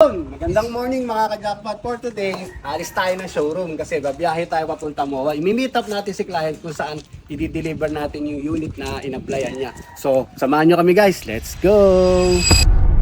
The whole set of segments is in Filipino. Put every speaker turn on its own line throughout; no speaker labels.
Yun! Magandang morning mga ka-jackpot. For today, alis tayo ng showroom kasi babiyahe tayo papunta Moa. I-meet up natin si client kung saan i-deliver natin yung unit na in-applyan niya. So, samahan nyo kami guys. Let's go!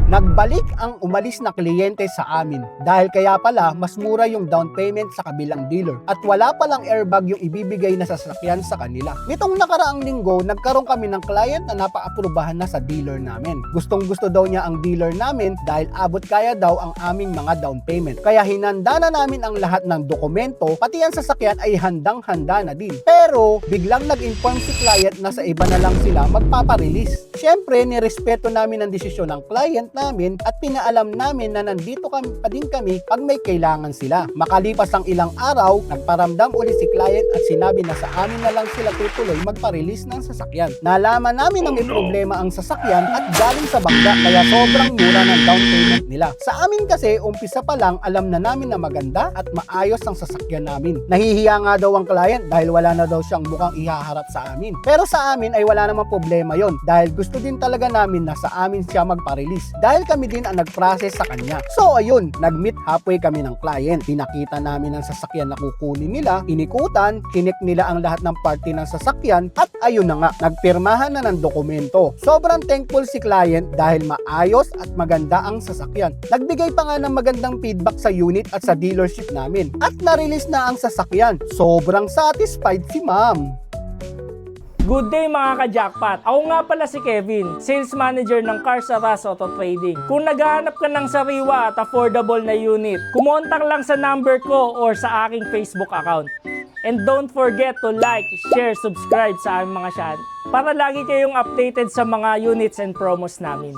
Nagbalik ang umalis na kliyente sa amin dahil kaya pala mas mura yung down payment sa kabilang dealer at wala palang airbag yung ibibigay na sasakyan sa kanila. Nitong nakaraang linggo, nagkaroon kami ng client na napaka-aprubahan na sa dealer namin. Gustong gusto daw niya ang dealer namin dahil abot kaya daw ang aming mga down payment. Kaya hinanda na namin ang lahat ng dokumento, pati ang sasakyan ay handang-handa na din. Pero biglang nag-inform si client na sa iba na lang sila magpaparelease. Siyempre, nirespeto namin ang desisyon ng client namin at pinaalam namin na nandito pa din kami pag may kailangan sila. Makalipas ang ilang araw, nagparamdam ulit si client at sinabi na sa amin na lang sila tutuloy magpa-release ng sasakyan. Nalaman namin na may problema ang sasakyan at galing sa bangga kaya sobrang mura ng down payment nila. Sa amin kasi, umpisa pa lang alam na namin na maganda at maayos ang sasakyan namin. Nahihiya nga daw ang client dahil wala na daw siyang mukhang ihaharap sa amin. Pero sa amin ay wala namang problema yon dahil gusto din talaga namin na sa amin siya magpa-release. Dahil kami din ang nag-process sa kanya. So ayun, nag-meet halfway kami ng client. Pinakita namin ang sasakyan na kukunin nila, inikutan, kinik nila ang lahat ng party ng sasakyan at ayun na nga, nagpirmahan na ng dokumento. Sobrang thankful si client dahil maayos at maganda ang sasakyan. Nagbigay pa nga ng magandang feedback sa unit at sa dealership namin. At na-release na ang sasakyan. Sobrang satisfied si ma'am.
Good day mga ka-jackpot! Ako nga pala si Kevin, sales manager ng Cars Aras Auto Trading. Kung naghahanap ka ng sariwa at affordable na unit, kumontak lang sa number ko or sa aking Facebook account. And don't forget to like, share, subscribe sa aming mga channel para lagi kayong updated sa mga units and promos namin.